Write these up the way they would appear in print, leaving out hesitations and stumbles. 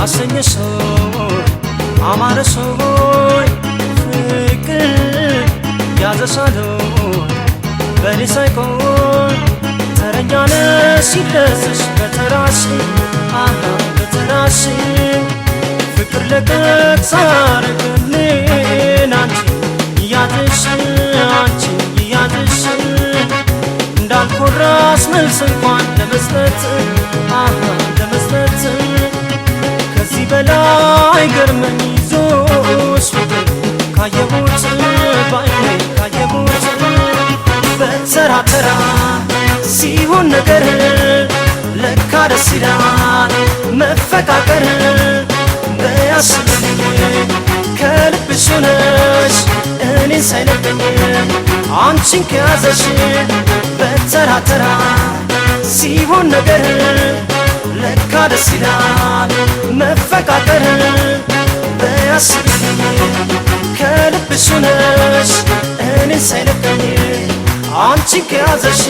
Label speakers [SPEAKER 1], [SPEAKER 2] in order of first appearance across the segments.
[SPEAKER 1] አሰኘሰው አማረሰው ፍቅር ያዘሳለው በኔ ሳይቆን ተረኛነ ሲደስሽ በተራሽ በተራሽ ፍቅር ለቀቅ ሳረግልን አንቺ ያድሽ አንቺ ያድሽ እንዳልኮራስ መልስ እንኳን ለመስጠት ከዚህ በላይ ገርመኝ ይዞሽ ፍቅር ካየሁት ባይኔ ካየሁት በተራ ተራ ሲሆን ነገር ለካ ደስ ይላል መፈቃቀር በያስብኝ ከልብሽ ሆነሽ እኔን ሳይለቀኝ አንቺን ከያዘሽ በተራ ተራ ሲሆን ነገር ለካ ደስ ይላል መፈቃቀር በያስብኝ ከልብሽ ሆነሽ እኔን ሳይለቀኝ አንቺን ከያዘሽ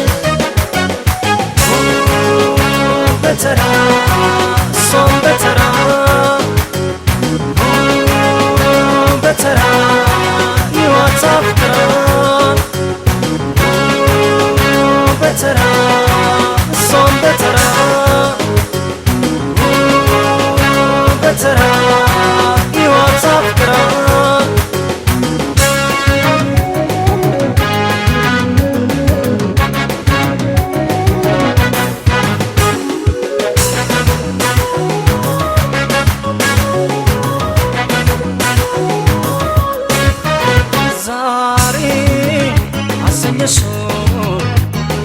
[SPEAKER 1] በተራ እሷም በተራ በተራ ሕይወት አፍቅራ በተራ እሷም በተራ በተራ ሕይወት አፍቅራ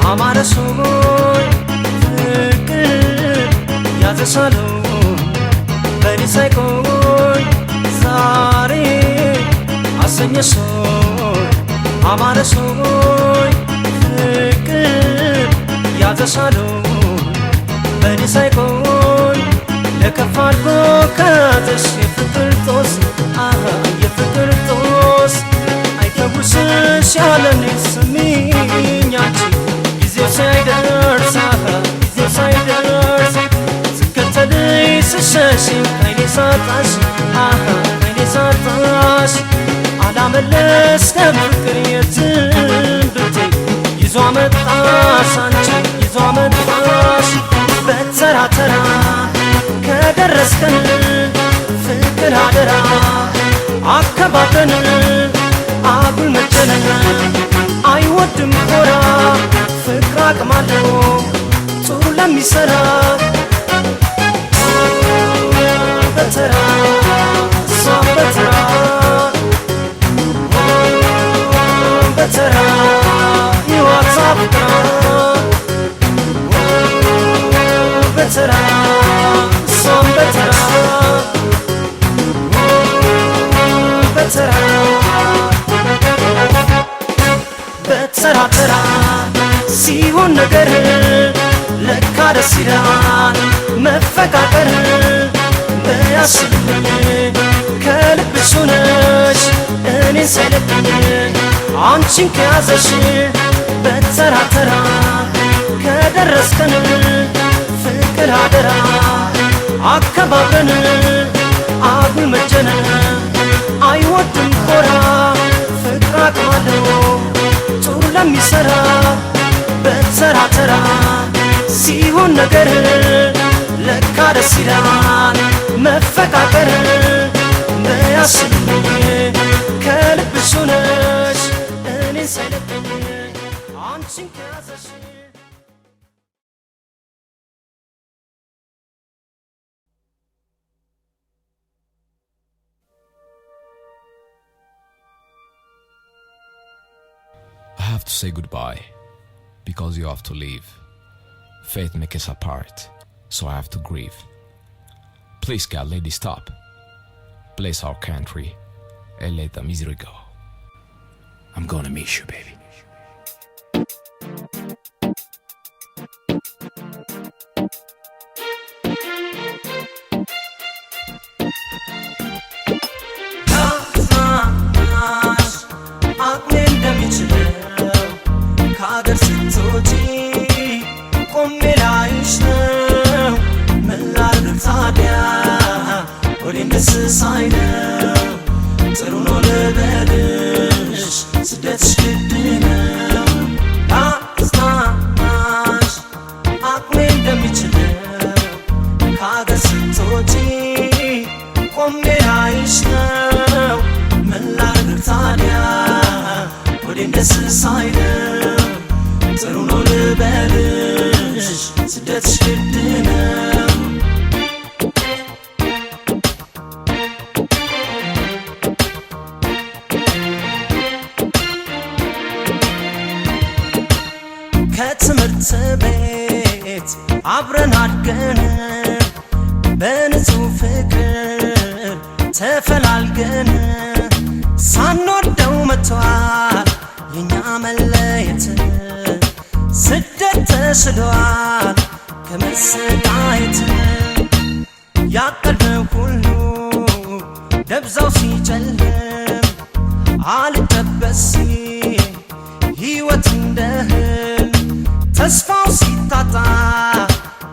[SPEAKER 1] አማረሰው ፍቅር ያዘሳለው በኔ ሳይቆይ ዛሬ አሰኘሰው አማረሰው ፍቅር ያዘሳለው በኔ ሳይቆይ ለከፋልኮ ከዘሽ የፍቅር ጦስ የፍቅር ጦስ አይተውስሽ ያለኔ ስሚኝ አንቺ ጊዜው ሳይደርስ ስከተልሽ ስሸሽኝ ከዓይኔ ሳጣሽ ከዓይኔ ሳጣሽ አላመለስከም ፍቅር የትም ብትይ ይዞ አመጣሽ አንቺ ይዞ አመጣሽ በተራ ተራ ከደረስከን ፍቅር አደራ አከባበን አጉል መጨነቅ አይወድም ኮራ ፍቅር አቅም አለው ጥሩ ለሚሰራ በተራ እሷም በተራ በተራ ሕይወት አፍቅራ በተራ እሷም በተራ በተራ በተራ ተራ ሲሆን ነገር ለካ ደስ ይላል መፈቃቀር በያስብኝ ከልብሽ ሆነሽ እኔን ሳይለቀኝ አንቺን ከያዘሽ በተራ ተራ ከደረስከን ፍቅር አደራ አከባብረን አጉል መጀነን አይወድም ኮራ ፍቅር አቅም አለው ጥሩ ለሚሰራ በተራ ተራ ሲሆን ነገር ለካ ደስ ይላል መፈቃቀር በያስብኝ ከልብሽ ሆነሽ እኔን ሳይለቀኝ አንቺን ከያዘሽ
[SPEAKER 2] I have to say goodbye because you have to leave. Fate makes us apart, so I have to grieve. Please God, lady, stop. Bless our country and let the misery go. I'm gonna miss you, baby.
[SPEAKER 1] ቆሜ ላይሽ ነው ምን ላድርግ ታዲያ ደስሳይ ነው ጥሩ ነው ልበልሽ ስደትሽ ግድ ነው ላጽናናሽ አቅሜ እንደሚችለው ከአገር ስትወጪ ቆሜ ላይሽ ነው ምን ላድርግ ታዲያ ወዴን ደስሳይ ነው ጥሩ ነው ልበልሽ ስደትሽ ግድ ነው ከትምህርት ቤት አብረን አድገን በንጹህ ፍቅር ተፈላልገን ሳንወደው መጥቷል የኛ መለየት ስደት ተስሏል ከመሰቃየት ያቀድነው ሁሉ ደብዛው ሲጨልም አልጠበስ ሕይወት እንደህል ተስፋው ሲታጣ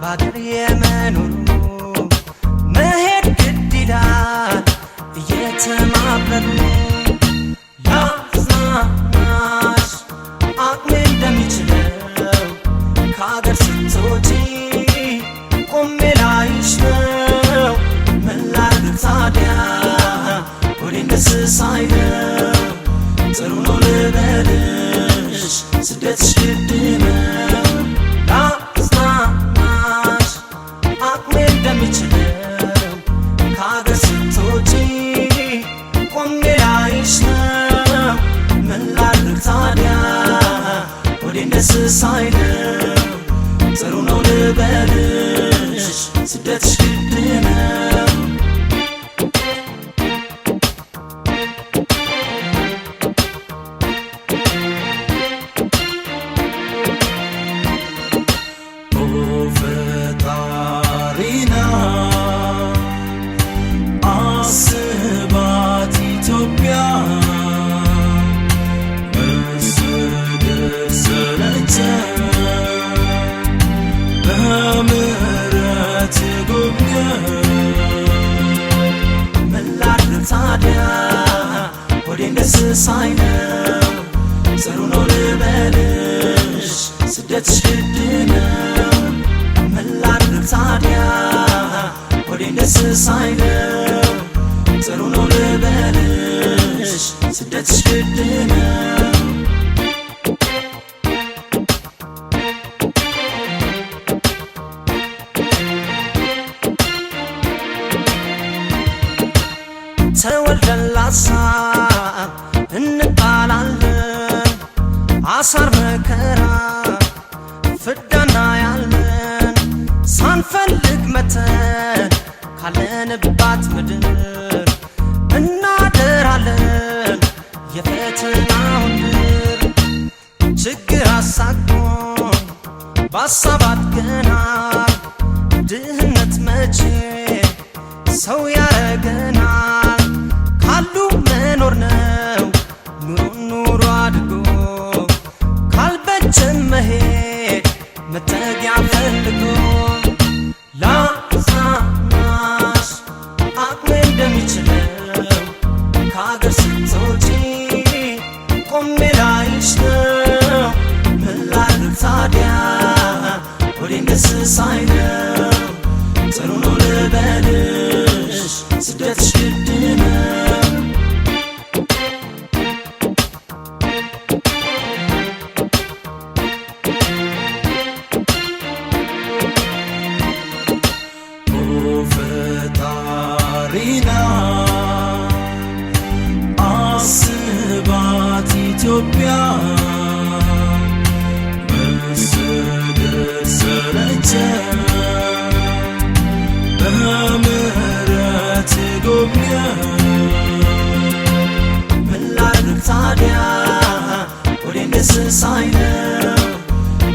[SPEAKER 1] ባገር የመኖሩ መሄድ ግድ ይላል እየተማመኑ ላጽናናሽ አቅሜ እንደሚችለው ከአገር ስትወጪ ቆሜ ላይሽ ነው ምን ላድርግ ታዲያ ወዴን ደስሳይ ነው ጥሩ ነው ልበልሽ ስደትሽ ግድ ነው ላጽናናሽ አቅሜ እንደሚችለው ከአገር ስትወጪ ቆሜ ላይሽ ነው ምን ላድርግ ታዲያ ወዴን ደስሳይ ነው ጥሩ ነው ልበልሽ ስደትሽ ግድ ነው ፈጣሪና አስባት ኢትዮጵያ መሰደድ ሰለቸን በምህረት ጎብኘን ምን ላድርግ ታዲያ ወዴን ደስሳይ ነው ጥሩ ነው ልበልሽ ስደትሽ ግድ ነው ምን ላድርግ ታዲያ ወዴን ደስሳይ ነው ጥሩ ነው ልበልሽ ስደትሽ ግድ ነው ተወልደን ላሳብ እንባላለን አሳር መከራ ፍዳና ያለን ሳንፈልግ መተን ካለንባት ምድር እናደራለን የፈተናውን ድር ችግር አሳቅቶን በሀሳባት ገና ድህነት መቼ ሰው ያረገናል ካሉ መኖር ነው ኑሮ አድጎ ካልበጀን መሄድ መጠጊያ ፈልጎ ላጽናናሽ አቅሜ እንደሚችለው ከአገር ስትወጪ ቆሜ ላይሽ ነው ምን ላድርግ ታዲያ ወዴን ደስሳይ ነው ጥሩ ነው ልበልሽ ስደትሽ ግድ ነው ፈጣሪና አስባት ኢትዮጵያ መሰደድ ሰለቸን በምህረት ጎብኘን ምን ላድርግ ታዲያ ወዴን ደስሳይ ነው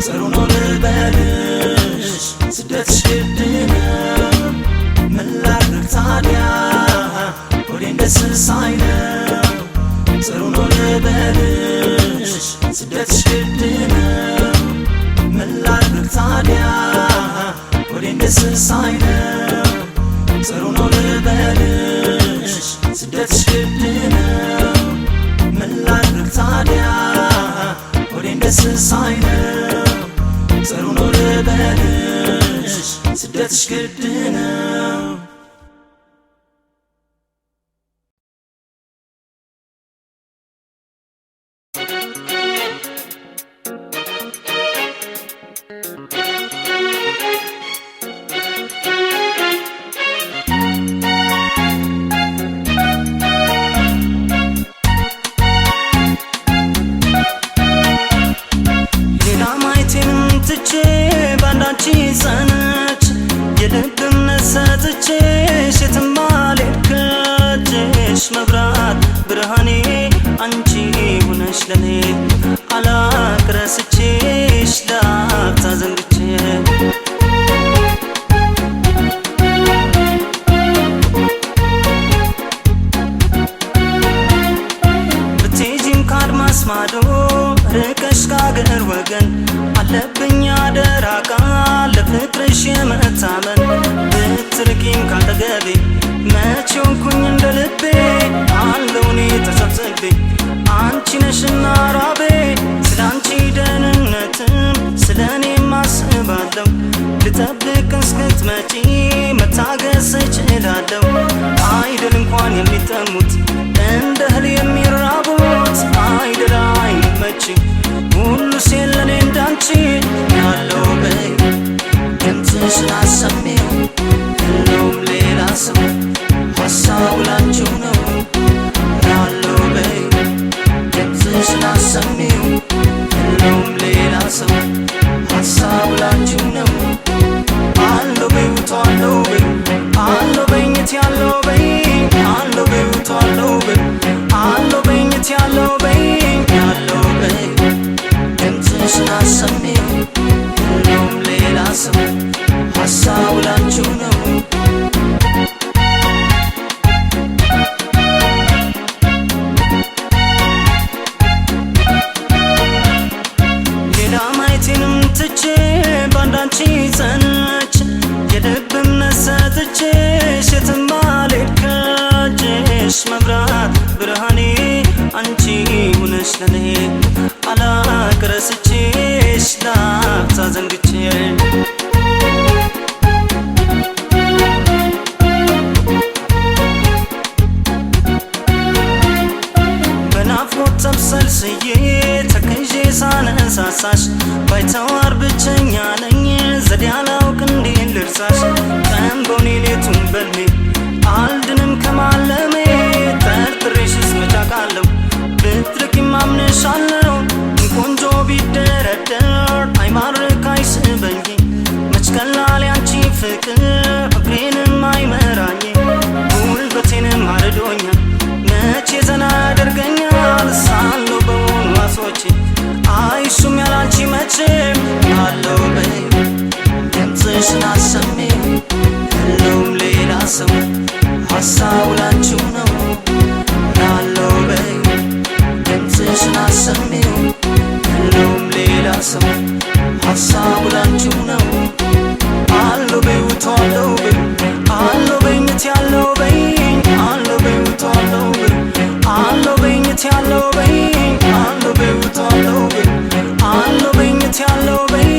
[SPEAKER 1] ጥሩ ነው ልበልሽ ስደትሽ ግድ ነው ምን ላድርግ ታዲያ ወዴን ደስሳይ ነው ጥሩ ነው ልበልሽ ስደትሽ ግድ ነው ምን ላድርግ ታዲያ ወዴን ደስሳይ ነው ጥሩ ነው ልበልሽ ስደትሽ ግድ ነው ምን ላድርግ ታዲያ ወዴን ደስ ሳይለው ጥሩ ነው ልበልሽ ስደትሽ ግድ ነው የልብም ነሰጥቼሽ የትማልከችሽ መብራት ብርሃኔ አንቺ ሆነሽ ለኔ አላቅረስቼሽ ላፍታ ዘንግቼ ብትሄጂም ካድማስ ማዶ ርቀሽ ካገር ወገን አለብኝ አደራ ቃል ለፍቅርሽ የመታመን ብትርቂም ካጠገቤ መቼ ሆንኩኝ እንደ ልቤ አለው እኔ ተሰብስቤ አንቺ ነሽና ራቤ ስለ አንቺ ደህንነትም ስለ እኔም አስባለሁ ልጠብቅ እስክትመጪ መታገስ እችላለሁ አይደል እንኳን የሚጠሙት እንደ እህል የሚራቡት አይደል አይመች ሁሉ የለኔ እንዳንቺ ያለው በይ ድምፅሽን አሰሚው የለውም ሌላ ሰው ሀሳቡ ላንቺው ነው ያለው በይ ድምፅሽን አሰሚው የለውም ሌላ ሰው ሀሳቡ ላንቺው ነው አለው በይ ውቷለው በይ አለው በኝት ያለው በይ አለው በይ ውቷለው በይ አለው በኝት ያለው በይ ያለው በይ ድምፅሽን አሰሚው የለውም ሌላ ሰው ሀሳቡ ላንቺው ነው ሌላ ማየቴንም ትቼ ባንዳንቺ ጸንቼ የልብም ነሰጥቼሽ የትም አልሄድከችሽ መብራት ብርሃኔ አንቺ ሆነሽ ለኔ አላቅረስቼሽ ላፍታ ዘንግቼ በናፍቆት ተብሰልስዬ ተክዤ ሳነሳሳሽ ባይተዋር ብቸኛ ነኝ ዘዴ አላውቅ እንዴት ልርሳሽ ቀን በውኔ ሌቱን በልሜ አልድንም ከማለሜ ጠርጥሬሽስ መች አውቃለሁ ብትርቂም አምንሻለሁ ቆንጆ ቢደረደር አይማርክ አይስበኝ መች ቀላል ያንቺ ፍቅር እግሬንም አይመራኝ ጉልበቴንም አርዶኛል መቼ ዘና ያደርገኛል ሳለው በሆኑ ዋሶቼ አይሱም ያላንቺ መቼም አለው በይ ድምፅሽን አሰሚው የለውም ሌላ ሰው ሀሳቡ ላንቺው ነው ያለው በይ ድምፅሽን አሰሚው የለውም ሌላ ሰው ሀሳቡ ላንቺው ነው አለው በይ ውቷለው በይ አለው በኝት ያለው በይ አለው በይ ውቷለው በይ አለው በኝት ያለው በይ አለው በይ ውቷለው በይ አለው በኝት ያለው በይ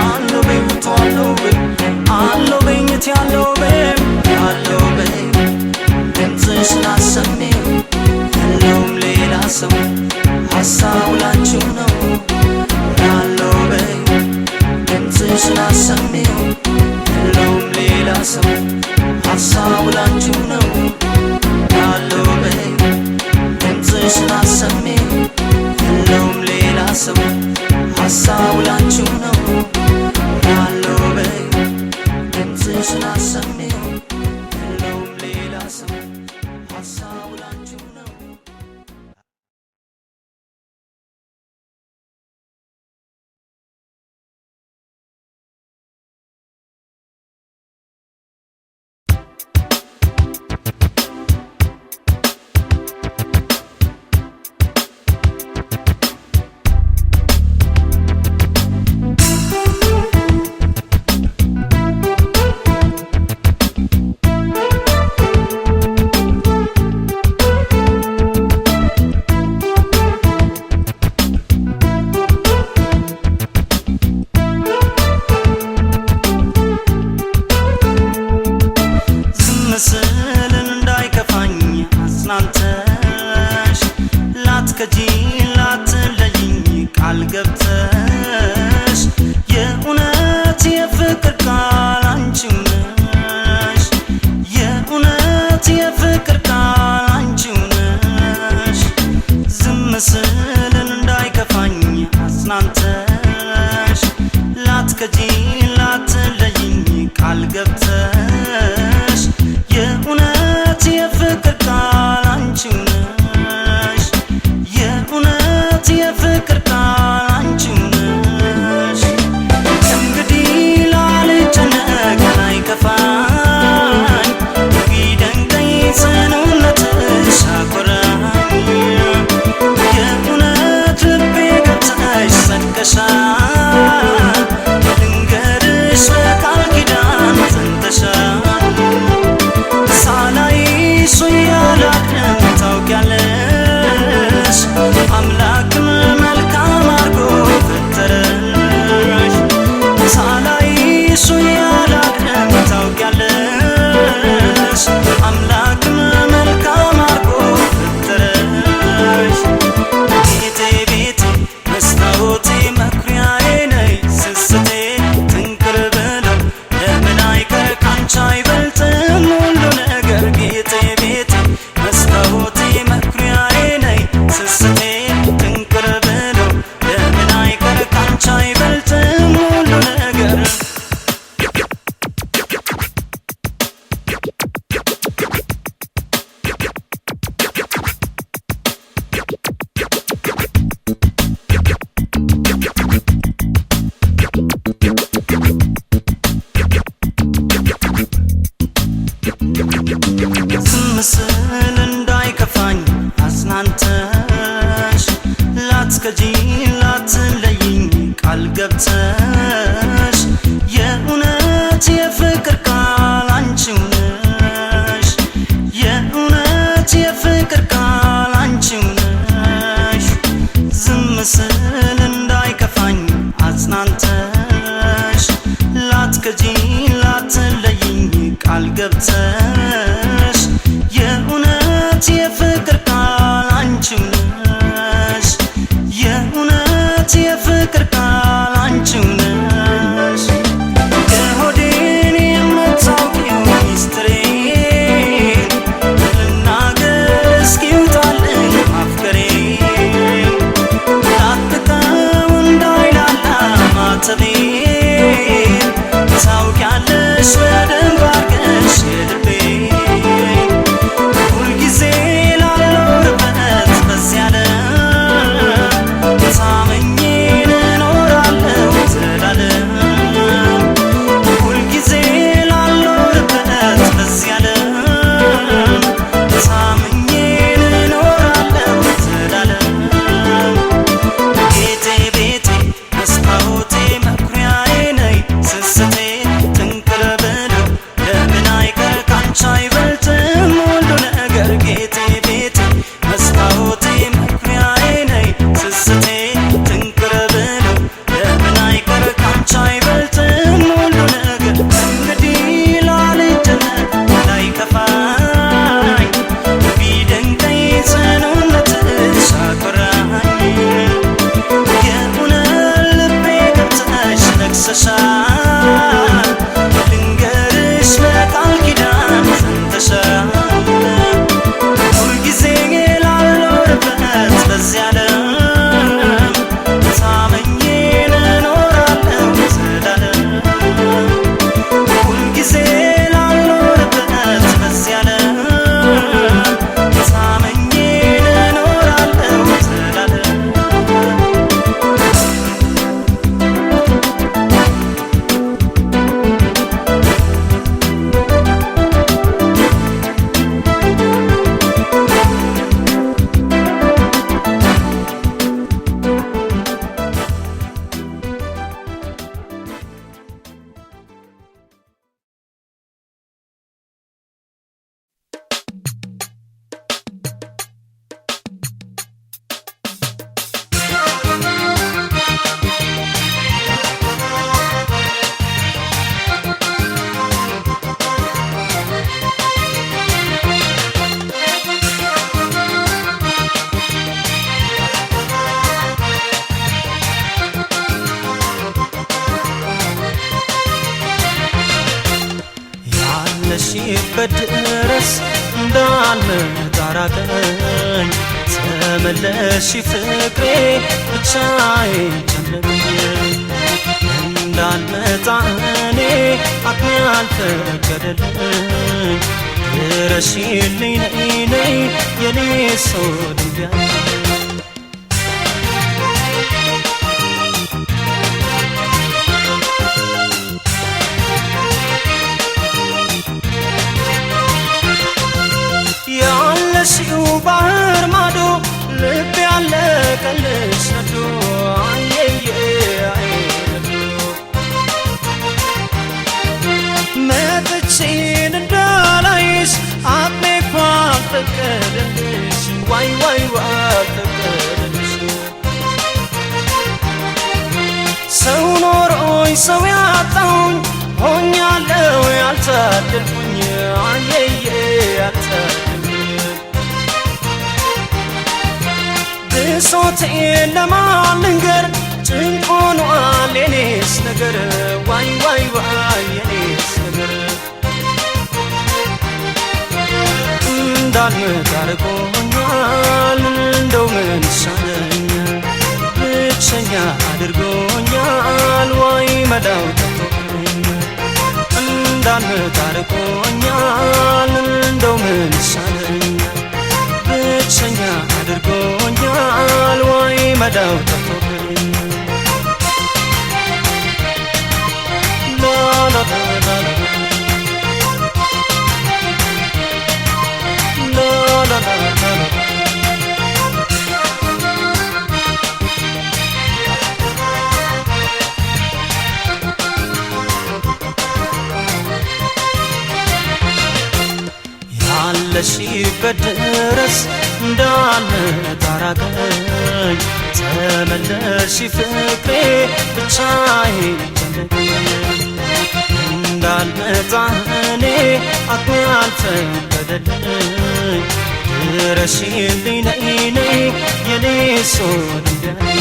[SPEAKER 1] አለው በይ ውቷለው በይ አለው በኝት ያለው በይ አለው በይ ስል እንዳይከፋኝ አጽናንተሽ ላትከጂ ላትለይኝ ቃል ገብተሽ የእውነት የፍቅር ቃል አንቺው ነሽ የእውነት የፍቅር ቃል አንቺው ነሽ ዝም ስል እንዳይከፋኝ አጽናንተሽ ላትከጂ ላትለይኝ ቃል ገብተሽ የእውነት የፍቅር ቃል አንቺው ነሽ የእውነት የፍቅር ቃል አንቺው ነሽ እንግዲህ ላልጨነቅ ላይከፋኝ ቢደንቀኝ ጽኑነትሽ አኮራኝ የእውነት ልቤ ገብተሽ ጸድቀሻል ልንገርሽ በቃል ኪዳን ጸንተሻል ሳላይሽ ያላቅም ታውቂያለሽ አምላክም መልካም አርጎ ፈጠረሽ ሳላይሽ ያላቅም ታውቂያለሽ አምላክም መልካም አርጎ ፈጠረሽ ቤቴ ቤቴ መስታወቴ መኩሪያዬ ነይ ስስቴ ትንክር ብለው ለምን አይቀር ካንቺ አይበልጥም ሁሉ ነገር ጌጤ ቤቴ መስታወቴ መኩሪያዬ ነይ ስስቴ ትንክር ብለው ለምን አይቀር ካንቺ አይበልጥም ሁሉ ነገር ዝም ስል እንዳይከፋኝ አጽናንተሽ ላትከጂ ላትለይኝ ቃል ገብተሽ የእውነት የፍቅር ቃል አንቺው ነሽ የእውነት የፍቅር ቃል አንቺው ነሽ ዝም ስል እንዳይከፋኝ አጽናንተሽ ላትከጂ ላትለይኝ ቃል ገብተሽ የእውነት የፍቅር ቃል አንቺው ነሽ የእውነት የፍቅር ቃል አንቺው ነሽ ድረስ እንዳልመጣ ራቀኝ ተመለሽ ፍቅሬ ብቻዬን ጨነቀኝ እንዳልመጣ እኔ አቅሜ አልፈቀደልኝ ድረሽልኝ ነይ ነይ የኔ ሰው ድንጋይ ያለሽው ባህር ማዶ ልብ ያለቀልሽ ነዶ አየየ አይነዶ መጥቼን እንዳላይሽ አቅሜ እኮ አልፈቀደልሽ ዋይ ዋይ አልፈቀደልሽ ሰው ኖሮኝ ሰው ያጣሁኝ ሆኛለሁ ያልታደልኩኝ አየየ ያልታደልኩኝ ብሶቴን ለማን ልንገር ጭንቅ ሆኗል የኔስ ነገር ዋይ ዋይ ዋይ የኔስ ነገር እንዳልመጣ አድርጎኛል እንደው ምን ይሻለኛል ብቸኛ አድርጎኛል ዋይ መዳው ጠፍቶኛል እንዳልመጣ አድርጎኛል እንደው ምን ይሻለኛል ብቸኛ አድርጎኛል ዋይ መዳው ጠፍቶኛል ላ ላ ላ ላ ላ ላ ላ ያለሽበት ድረስ እንዳልመጣ ራቀኝ ተመለሽ ፍቅሬ ብቻዬን ጨነቀኝ እንዳልመጣ እኔ አቅሜ አልፈቀደልኝ ድረሽልኝ ነይ ነይ የኔ ሰው ድንጋይ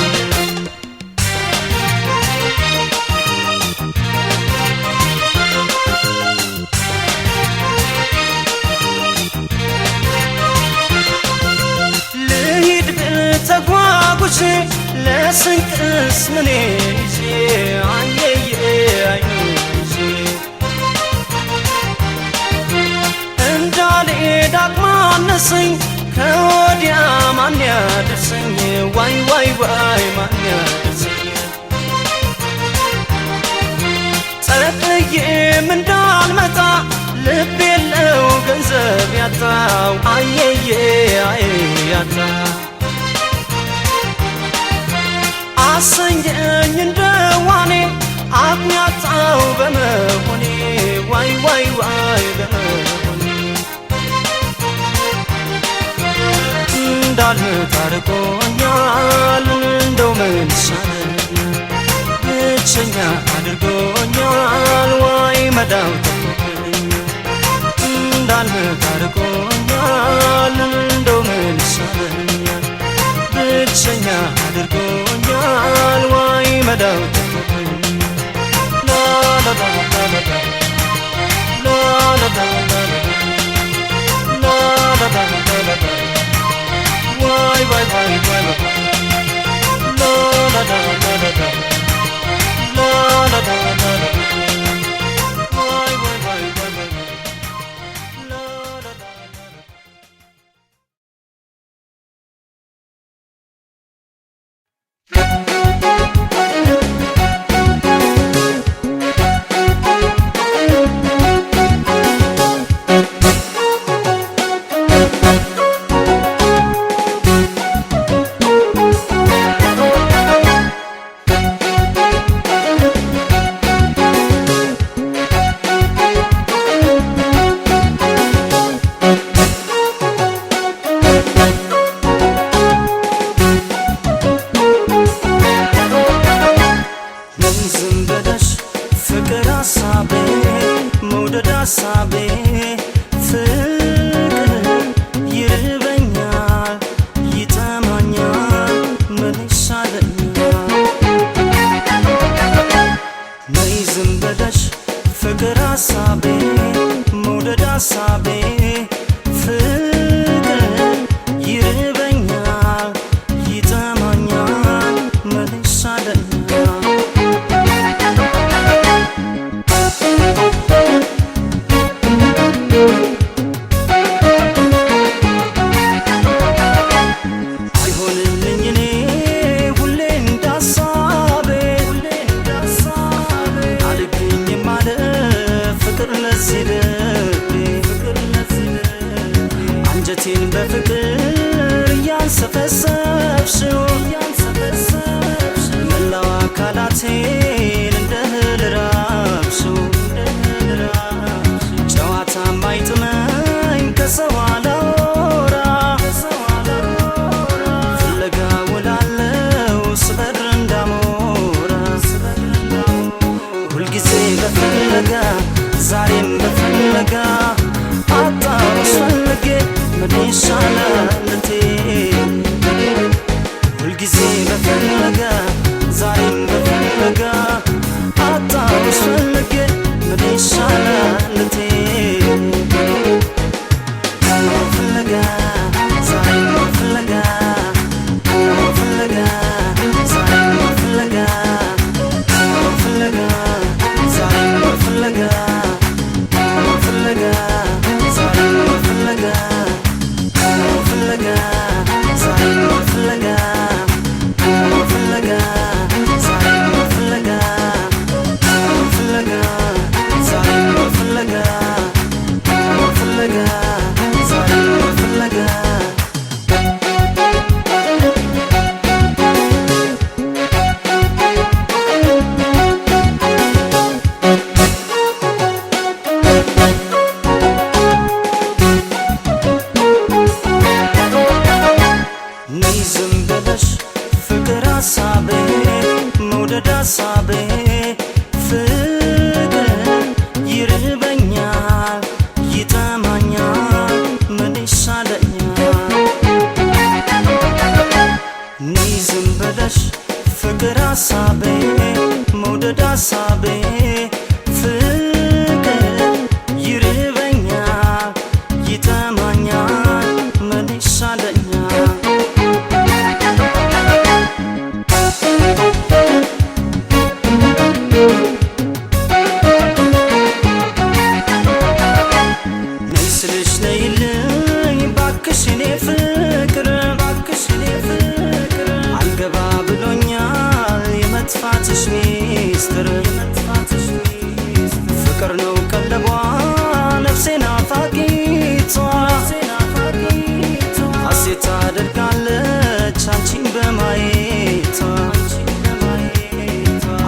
[SPEAKER 1] ተጓጉዤ ለስንቅስ ምን ይዤ አየየ አይዤ እንዳልሄድ አቅማነሰኝ ከወዲያ ማን ያደርሰኝ ዋይ ዋይ ዋይ ማን ያደርሰኝ ጠጥዬም እንዳልመጣ ልብ የለው ገንዘብ ያጣው አየየ አይ ያጣ አሰኘኝ እንደዋኔ አቅሜ አጣው በመሆኔ ዋይ ዋይ ዋይ በመሆኔ እንዳልመጣ አድርጎኛል እንደው ምን ይሻለኛል ብቸኛ አድርጎኛል ዋይ መዳው ጠፍቶኛል እንዳልመጣ አድርጎኛል እንደው ምን ይሻለኛል ብቸኛ አድርጎኛል ዋይ መዳው ጠፍቶኛል ላ ላ ላ ላ ላ ላ ላ ላ ላ ዋይ ዋይ ዋይ ዋይ ላ ላ ላ ላ ላ ላ ላ ላ ዋይ ዋይ ዋይ ዋይ ላ ላ ላ ሀሳቤ ፍቅር ይርበኛል ይጠማኛል ምን ይሻለኛል አይሆንልኝ እኔ ሁሌ እንዳሳቤ አልገኝም አለ ፍቅር ለዚህ ልቤ አንጀቴን በፍቅር እያንሰፈሰፍሽው መላው አካላቴን እንደ እህል ራብሽው ጨዋታ ማይጥመኝ ከሰው አላወራ ፍለጋ ውላለው ስበር እንዳሞራ ሁልጊዜ በፍለጋ ዛሬም በፍለጋ አጣሁሽ ፈልጌ ምን ይሻላል እቴ ሁልጊዜ በፍለጋ ዛሬም በፍለጋ አጣሁሽ ፈልጌ ምን ይሻላል እቴ ፍለጋ ዛሬም በፍለጋ ፍለጋ ዛሬም በፍለጋ ፍለጋ ዛሬም በፍለጋ ፍለጋ ዛሬም በፍለጋ ፍለጋ ዛሬም በፍለጋ ፍለጋ ዛሬም በፍለጋ ፍለጋ ዛሬም በፍለጋ ፍለጋ ዛሬም በፍለጋ ነይ ዝም ብለሽ ፍቅር ሀሳቤ መውደድ ሀሳቤ ፍቅር ይርበኛል ይጠማኛል ምን ይሻለኛል ነይ ዝም ብለሽ ፍቅር ሀሳቤ መውደድ ሀሳቤ ፍቅር ይርበኛል ይጠማኛል ምን ይሻለኛል ነይ ስልሽ ነይልኝ ባክሽ እኔ ፍቅር አልገባ ብሎኛል የመጥፋትሽ ሚስጥር ፍቅር ነው ቀለቧ ነፍሴ ናፋቂቷ ሐሴት ታደርጋለች አንቺን በማየቷ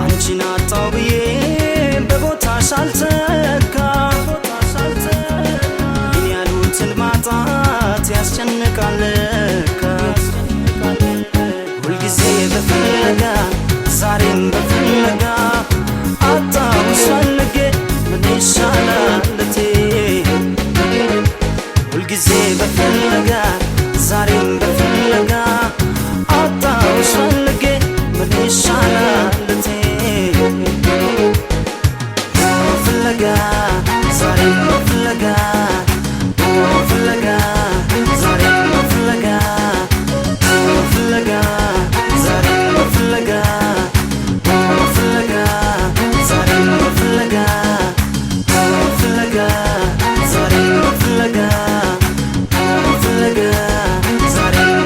[SPEAKER 1] አንቺን አጣው ብዬ በቦታሽ አልተካ ይህን ያሉትን ማጣት ያስጨንቃል ለካ ሁልጊዜ በፍለጋ ዛሬም በፍለጋ አጣሁሽ ፈልጌ ምን ይሻላል እቴ ሁልጊዜ በፍለጋ ዛሬም በፍለጋ አጣሁሽ ፈልጌ ምን ይሻላል እቴ ፍለጋ ዛሬም በፍለጋ ፍለጋ ዛሬም በፍለጋ ፍለጋ ዛሬም በፍለጋ ፍለጋ ዛሬም በፍለጋ ፍለጋ ዛሬም በፍለጋ ፍለጋ ዛሬም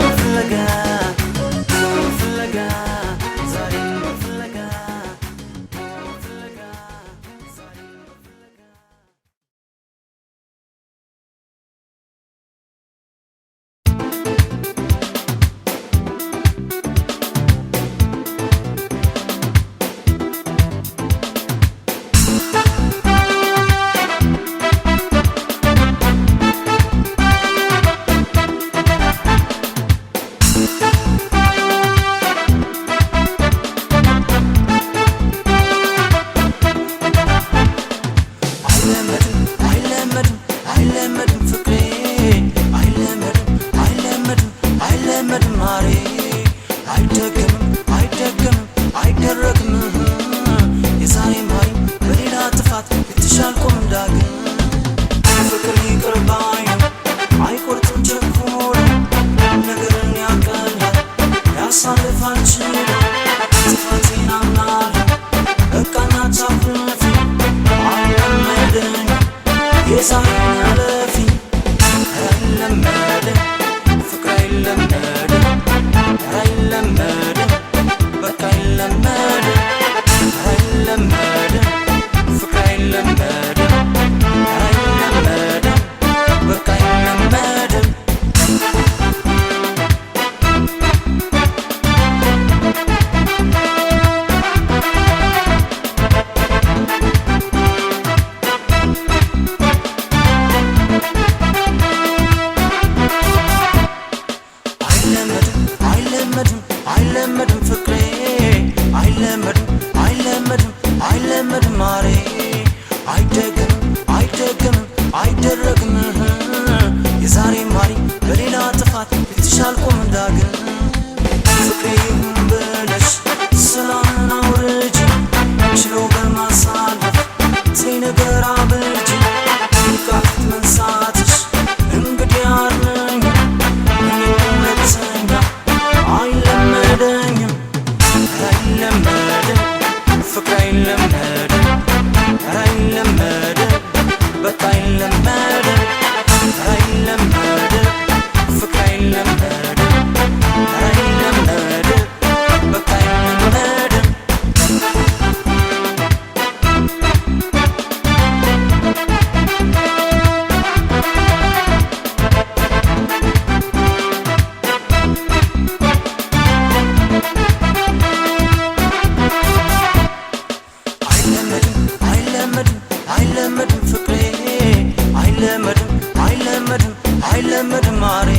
[SPEAKER 1] አይለመድም ማሬ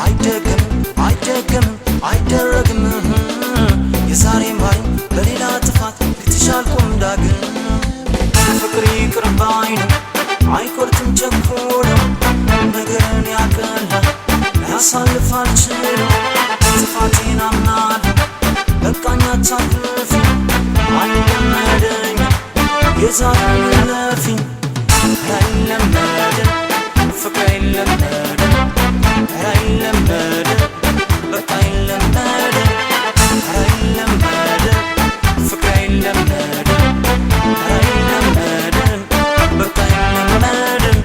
[SPEAKER 1] አይደገምም አይደረግም የዛሬ ማሪ በሌላ ጥፋት ልትሻልኩም ዳግም ፍቅር ይቅር ባይ ነው አይቆርጥም ቸኮሎ ነገርን ያቀላል ያሳልፋል ችሎ ጥፋቴን አምናለሁ በቃኝ አታልፊ አይለመደኝ የዛሬን ለፊ አይለመድም ፍቅር አይለመድም አይለመድም በቃ አይለመድም አይለመድም ፍቅር አይለመድም አይለመድም በቃ አይለመድም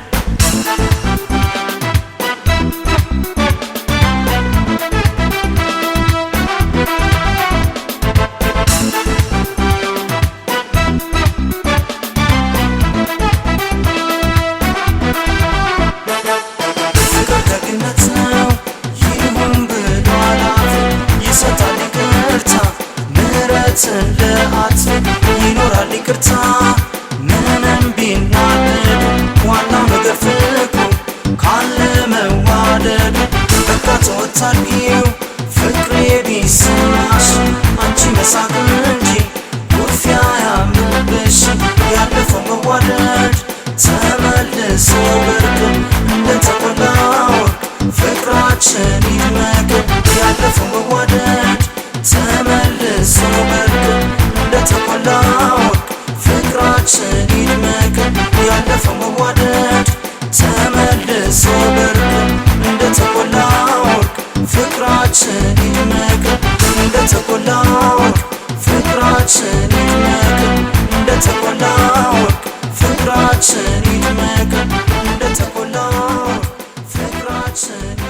[SPEAKER 1] ለአት ይኖራል ይቅርታ ምንም ቢናደዱ ዋናው ነገር ፍቅሩ ካለ መዋደዱ በቃ ተወታልጊው ፍቅሬ ቢሰማሽ አንቺ መሳቅ እንጂ ኩርፊያ ያምብሽ ያለፈው መዋደድ ተመልሶ ብርቅ እንደተቆላ ወርቅ ፍቅራችን ይድመቅ ያለፈው መዋደድ ተመልሶ ብርቅ እንደተቆላ ወርቅ ፍቅራችን ይድመቅ ያለፈው መዋደድ ተመልሶ ብርቅ እንደተቆላ ወርቅ ፍቅራችን ይድመቅ እንደተቆላ ወርቅ ፍቅራችን ይድመቅ እንደተቆላ ወርቅ ፍቅራችን ይድመቅ እንደተቆላ ወርቅ ፍቅራችን ይድመቅ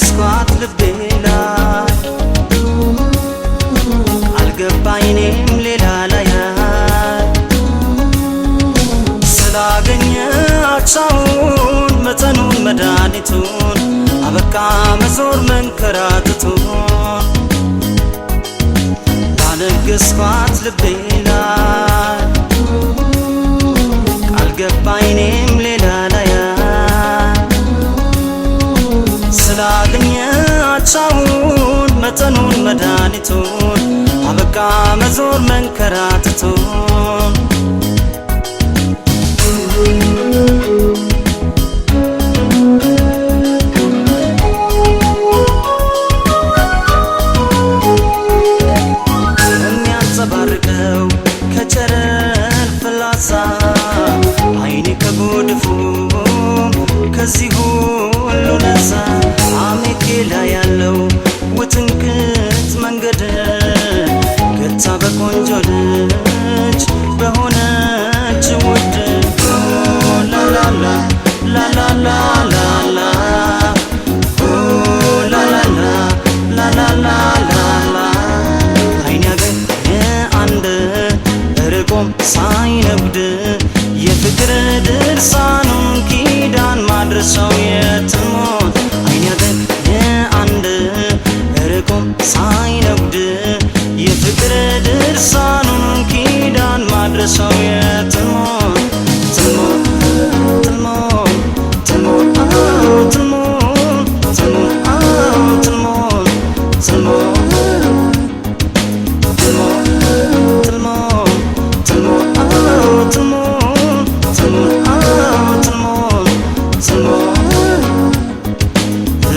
[SPEAKER 1] ስኳት ልቤ ላይ አልገባኝም ሌላ ላይ ስላገኘቻውን መጠኑን መድኃኒቱን አበቃ መዞር መንከራተቱን ላለገስኳት ልቤ ላይ አልገባኝም ሌላ ላይ ስላገኘቻውን መጠኑን መድኃኒቱን አበቃ መዞር መንከራተቱን የሚያንጸባርቀው ከጨረር ፍላጻ አይኔ ከጎድፉ ከዚህ ሁሉ ነፃ አሜቴ ላይ ያለው ውጥንቅጥ መንገድ ገታ በቆንጆ ልጅ በሆነች ውድ ላላላ ላላላ ላላ ላላላ ላላላ ላላ አይን ያገኘ አንድ ርቆም ሳይነጉድ የፍቅር ድርሳኑን ኪዳን ማድረሻው የትሞት አይን ያገኘ አንድ ርቆም ሳይነጉድ የፍቅር ድርሳኑን ኪዳን ማድረሻው የትሞት ትሞት ትሞት ትሞት ትሞት ትሞት ትሞት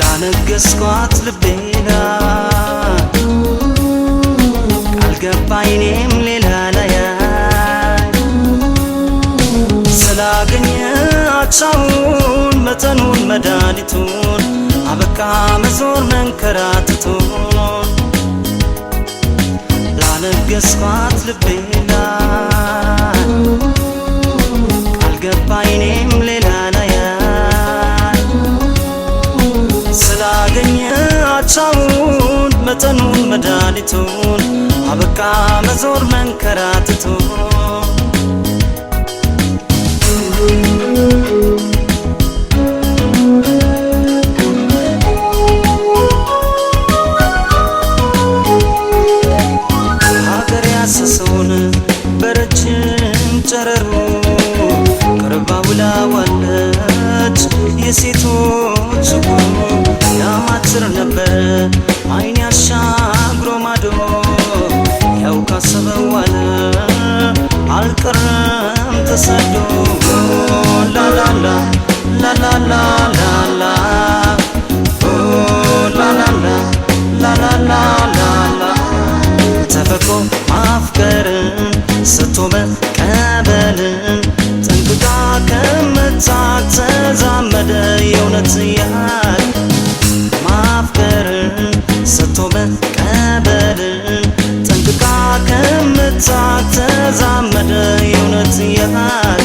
[SPEAKER 1] ላለገስኳት ልቤ ላይ አልገባኝም ሌላ ላይ ስላገኘቻውን መጠኑን መድኃኒቱን አበቃ መዞር መንከራተቱን ደረስኳት ልቤና አልገባኝም ሌላ ላይ ስላገኘ አቻውን መጠኑን መድኃኒቱን አበቃ መዞር መንከራተቱ ሀገር ያሰሰውን በረጅም ጨረሩ ቅርባ ውላዋለች የሴቶች ያማትር ነበር አይን ያሻግሮ ማዶ ያው ካሰበዋለ አልቀረም ተሰዶ ላላላ ላላላ ላላ ላላላ ላላላ ላላ ተፈቅሮ ማፍቀርን ስቶ መቀበልን ጠንቅቃ ከምታቅ ተዛመደ የእውነት ያህል ማፍቀርን ስቶ መቀበልን ጠንቅቃ ከምታቅ ተዛመደ የእውነት ያህል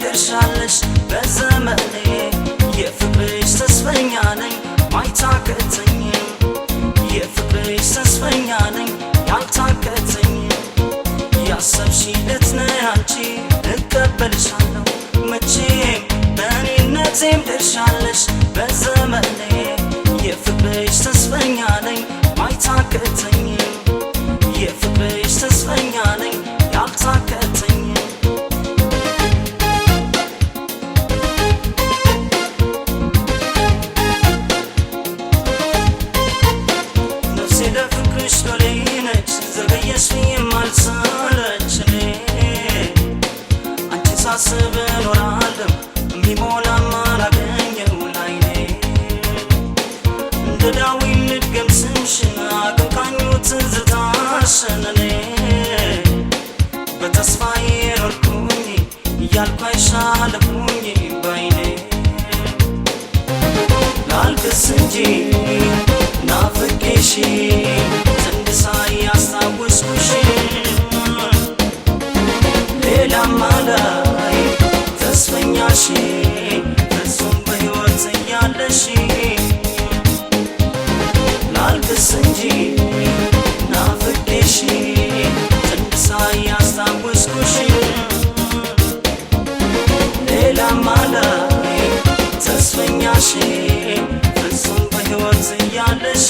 [SPEAKER 1] ደርሻለሽ በዘመኔ የፍቅርሽ ተስፈኛ ነኝ ማይታከተኝ የፍቅርሽ ተስፈኛ ነኝ ያልታከተኝ ያሰብሽለት ነህ አንቺ እቀበልሻለሁ መቼም በእኔነቴም ደርሻለሽ በዘመኔ የፍቅርሽ ተስፈኛ ነኝ ማይታከተኝ የፍቅርሽ ተስፈኛ ነኝ ያልታከተኝ ሳስብ እኖራለሁ የሚሞላም አላገኘው ላይኔ እንደ ዳዊት ልድገም ስምሽን አቀንቃኙ ትዝታሽን እኔ በተስፋዬ ኖርኩኝ እያልኩ አይሻለሁኝ ባይኔ ላልቅስ እንጂ ናፍቄሽ ዘንድ ሳያስታውስኩሽ ሌላም አላይ ተስፈኛሽ ፍጹም በሕይወት እያለሽ ላልቅስ እንጂ ናፍቄሽ ዘንድ ሳያስታውስኩሽ ሌላም አላይ ተስፈኛሽ ፍጹም በሕይወት እያለሽ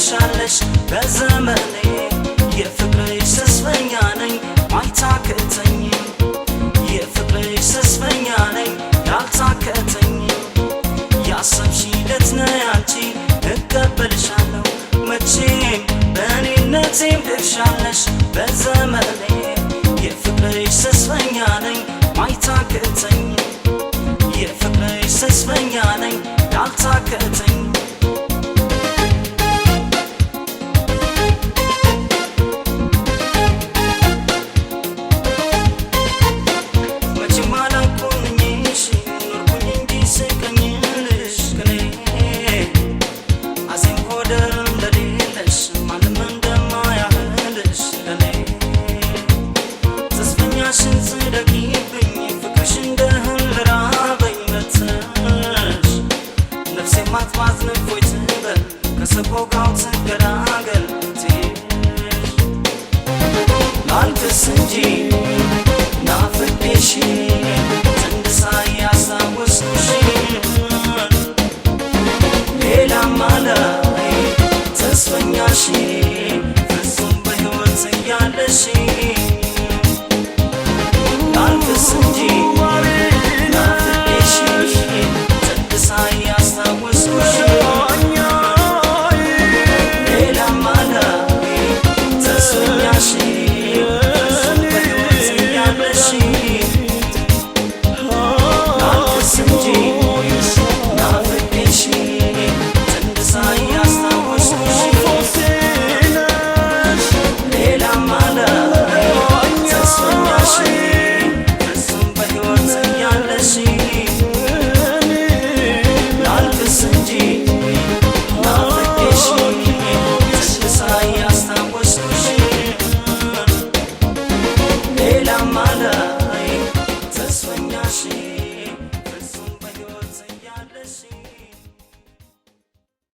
[SPEAKER 1] ትሻለሽ በዘመኔ